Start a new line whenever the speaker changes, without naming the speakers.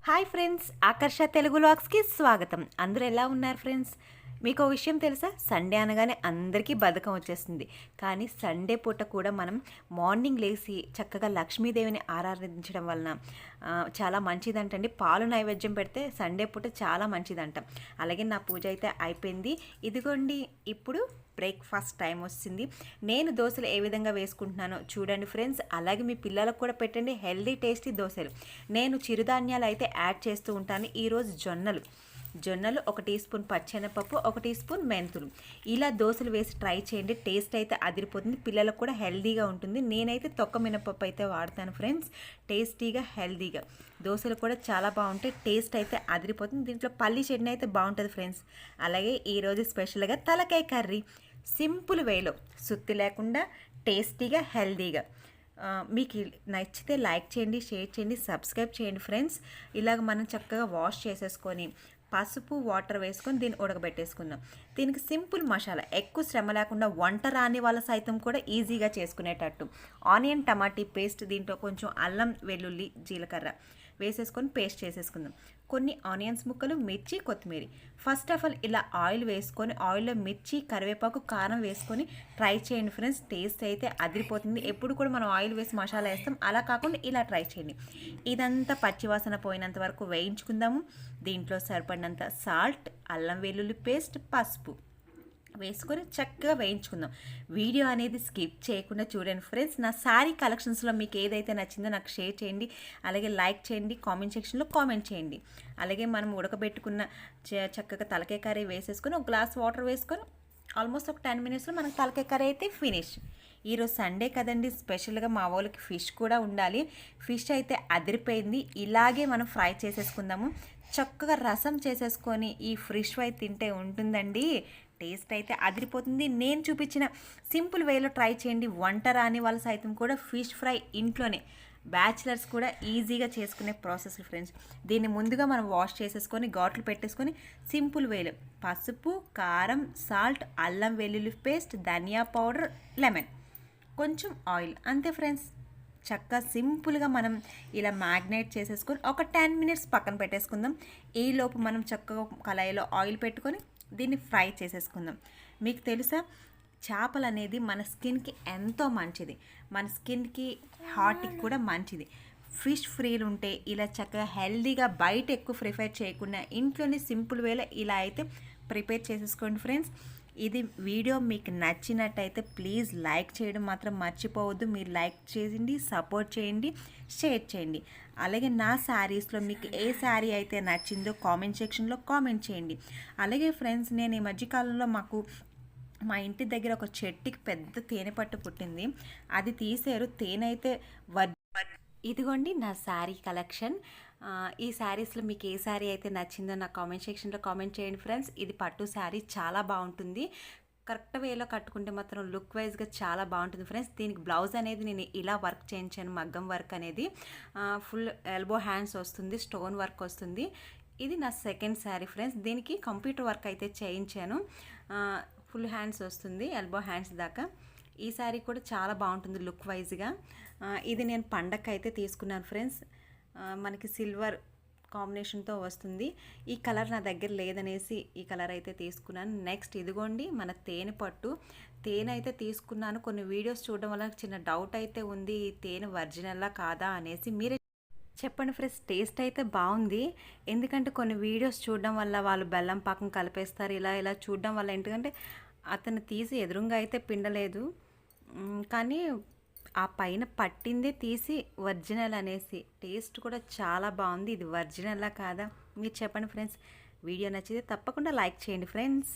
Hi friends, ఆకర్ష Telugu వ్లాగ్స్కి స్వాగతం. అందరూ ఎలా ఉన్నారు ఫ్రెండ్స్? మీకు ఒక విషయం తెలుసా? సండే అనగానే అందరికీ బద్ధకం వచ్చేస్తుంది. కానీ సండే పూట కూడా మనం మార్నింగ్ లేచి చక్కగా లక్ష్మీదేవిని ఆరాధించడం వలన చాలా మంచిదంటండి. పాలు నైవేద్యం పెడితే సండే పూట చాలా మంచిదంట. అలాగే నా పూజ అయితే అయిపోయింది. ఇదిగోండి, ఇప్పుడు బ్రేక్ఫాస్ట్ టైం వచ్చింది. నేను దోశలు ఏ విధంగా వేసుకుంటున్నానో చూడండి ఫ్రెండ్స్. అలాగే మీ పిల్లలకు కూడా పెట్టండి హెల్దీ టేస్టీ దోశలు. నేను చిరుధాన్యాలు అయితే యాడ్ చేస్తూ ఉంటాను. ఈరోజు జొన్నలు 1 టీ స్పూన్ పచ్చెనపప్పు, 1 టీ స్పూన్ మెంతులు, ఇలా దోశలు వేసి ట్రై చేయండి. టేస్ట్ అయితే అదిరిపోతుంది. పిల్లలకు కూడా హెల్దీగా ఉంటుంది. నేనైతే తొక్క మినపప్పు అయితే వాడతాను ఫ్రెండ్స్. టేస్టీగా హెల్దీగా దోశలు కూడా చాలా బాగుంటాయి. టేస్ట్ అయితే అదిరిపోతుంది. దీంట్లో పల్లి చట్నీ అయితే బాగుంటుంది ఫ్రెండ్స్. అలాగే ఈరోజు స్పెషల్గా తలకాయ కర్రీ సింపుల్ వేలో, సుత్తి లేకుండా టేస్టీగా హెల్దీగా. మీకు నచ్చితే లైక్ చేయండి, షేర్ చేయండి, సబ్స్క్రైబ్ చేయండి ఫ్రెండ్స్. ఇలాగ మనం చక్కగా వాష్ చేసేసుకొని పసుపు వాటర్ వేసుకొని దీన్ని ఉడకబెట్టేసుకుందాం. దీనికి సింపుల్ మసాలా, ఎక్కువ శ్రమ లేకుండా వంట రాని వాళ్ళ సైతం కూడా ఈజీగా చేసుకునేటట్టు ఆనియన్ టమాటీ పేస్ట్, దీంట్లో కొంచెం అల్లం వెల్లుల్లి జీలకర్ర వేసేసుకొని పేస్ట్ చేసేసుకుందాం. కొన్ని ఆనియన్స్ ముక్కలు, మిర్చి, కొత్తిమీర. ఫస్ట్ ఆఫ్ ఆల్ ఇలా ఆయిల్ వేసుకొని ఆయిల్లో మిర్చి, కరివేపాకు, కారం వేసుకొని ట్రై చేయండి ఫ్రెండ్స్. టేస్ట్ అయితే అదిరిపోతుంది. ఎప్పుడు కూడా మనం ఆయిల్ వేసి మసాలా వేస్తాం, అలా కాకుండా ఇలా ట్రై చేయండి. ఇదంతా పచ్చివాసన పోయినంత వరకు వేయించుకుందాము. దీంట్లో సరిపడినంత సాల్ట్, అల్లం వెల్లుల్లి పేస్ట్, పసుపు వేసుకొని చక్కగా వేయించుకుందాం. వీడియో అనేది స్కిప్ చేయకుండా చూడండి ఫ్రెండ్స్. నా శారీ కలెక్షన్స్లో మీకు ఏదైతే నచ్చిందో నాకు షేర్ చేయండి. అలాగే లైక్ చేయండి, కామెంట్ సెక్షన్లో కామెంట్ చేయండి. అలాగే మనం ఉడకబెట్టుకున్న చక్కగా తలకాయ కర్రీ వేసేసుకొని 1 గ్లాస్ వాటర్ వేసుకొని ఆల్మోస్ట్ ఒక 10 మినిట్స్లో మనకు తలకాయ కర్రీ అయితే ఫినిష్. ఈరోజు సండే కదండి, స్పెషల్గా మా వాళ్ళకి ఫిష్ కూడా ఉండాలి. ఫిష్ అయితే అదిరిపోయింది. ఇలాగే మనం ఫ్రై చేసేసుకుందాము. చక్కగా రసం చేసేసుకొని ఈ ఫిష్ ఫ్రై తింటే ఉంటుందండి. టేస్ట్ అయితే అదిరిపోతుంది. నేను చూపించిన సింపుల్ వేలో ట్రై చేయండి. వంట రాని వాళ్ళ సైతం కూడా ఫిష్ ఫ్రై ఇంట్లోనే, బ్యాచిలర్స్ కూడా ఈజీగా చేసుకునే ప్రాసెస్ ఫ్రెండ్స్. దీన్ని ముందుగా మనం వాష్ చేసేసుకొని ఘాట్లు పెట్టేసుకొని సింపుల్ వేలో పసుపు, కారం, సాల్ట్, అల్లం వెల్లుల్లి పేస్ట్, ధనియా పౌడర్, లెమన్, కొంచెం ఆయిల్, అంతే ఫ్రెండ్స్. చక్కగా సింపుల్గా మనం ఇలా మ్యాగ్నేట్ చేసేసుకొని ఒక 10 మినిట్స్ పక్కన పెట్టేసుకుందాం. ఈలోపు మనం చక్కగా కళాయిలో ఆయిల్ పెట్టుకొని దీన్ని ఫ్రై చేసేసుకుందాం. మీకు తెలుసా, చేపలు అనేది మన స్కిన్కి ఎంతో మంచిది. మన స్కిన్కి, హార్ట్కి కూడా మంచిది. ఫిష్ ఫ్రీలు ఉంటే ఇలా చక్కగా హెల్దీగా బయట ఎక్కువ ప్రిఫర్ చేయకుండా ఇంట్లోనే సింపుల్ వేలో ఇలా అయితే ప్రిపేర్ చేసేసుకోండి ఫ్రెండ్స్. ఇది వీడియో మీకు నచ్చినట్టయితే ప్లీజ్ లైక్ చేయడం మాత్రం మర్చిపోవద్దు. మీరు లైక్ చేయండి, సపోర్ట్ చేయండి, షేర్ చేయండి. అలాగే నా శారీస్లో మీకు ఏ శారీ అయితే నచ్చిందో కామెంట్ సెక్షన్లో కామెంట్ చేయండి. అలాగే ఫ్రెండ్స్, నేను ఈ మధ్యకాలంలో మా ఇంటి దగ్గర ఒక చెట్టుకి పెద్ద తేనె పట్టు పుట్టింది. అది తీసారు. తేనె అయితే ఇదిగోండి నా శారీ కలెక్షన్. ఈ శారీస్లో మీకు ఏ శారీ అయితే నచ్చిందో నా కామెంట్ సెక్షన్లో కామెంట్ చేయండి ఫ్రెండ్స్. ఇది పట్టు శారీ, చాలా బాగుంటుంది. కరెక్ట్ వేలో కట్టుకుంటే మాత్రం లుక్ వైజ్గా చాలా బాగుంటుంది ఫ్రెండ్స్. దీనికి బ్లౌజ్ అనేది నేను ఇలా వర్క్ చేయించాను, మగ్గం వర్క్ అనేది. ఫుల్ ఎల్బో హ్యాండ్స్ వస్తుంది, స్టోన్ వర్క్ వస్తుంది. ఇది నా సెకండ్ శారీ ఫ్రెండ్స్. దీనికి కంప్యూటర్ వర్క్ అయితే చేయించాను. ఫుల్ హ్యాండ్స్ వస్తుంది, ఎల్బో హ్యాండ్స్ దాకా. ఈ శారీ కూడా చాలా బాగుంటుంది లుక్ వైజ్గా. ఇది నేను పండగకి అయితే తీసుకున్నాను ఫ్రెండ్స్. మనకి సిల్వర్ కాంబినేషన్తో వస్తుంది. ఈ కలర్ నా దగ్గర లేదనేసి ఈ కలర్ అయితే తీసుకున్నాను. నెక్స్ట్ ఇదిగోండి మన తేనె పట్టు. తేనె అయితే తీసుకున్నాను. కొన్ని వీడియోస్ చూడడం వల్ల చిన్న డౌట్ అయితే ఉంది, ఈ తేనె ఒరిజినల్లా కాదా అనేసి. మీరే చెప్పండి ఫ్రెండ్స్. టేస్ట్ అయితే బాగుంది. ఎందుకంటే కొన్ని వీడియోస్ చూడడం వల్ల వాళ్ళు బెల్లం పాకం కలిపేస్తారు. ఇలా చూడడం వల్ల ఎందుకంటే అతను తీసి ఎదురుగా అయితే పిండలేదు, కానీ ఆ పైన పట్టిందే తీసి ఒరిజినల్ అనేసి. టేస్ట్ కూడా చాలా బాగుంది. ఇది ఒరిజినల్లా కాదా మీరు చెప్పండి ఫ్రెండ్స్. వీడియో నచ్చితే తప్పకుండా లైక్ చేయండి ఫ్రెండ్స్.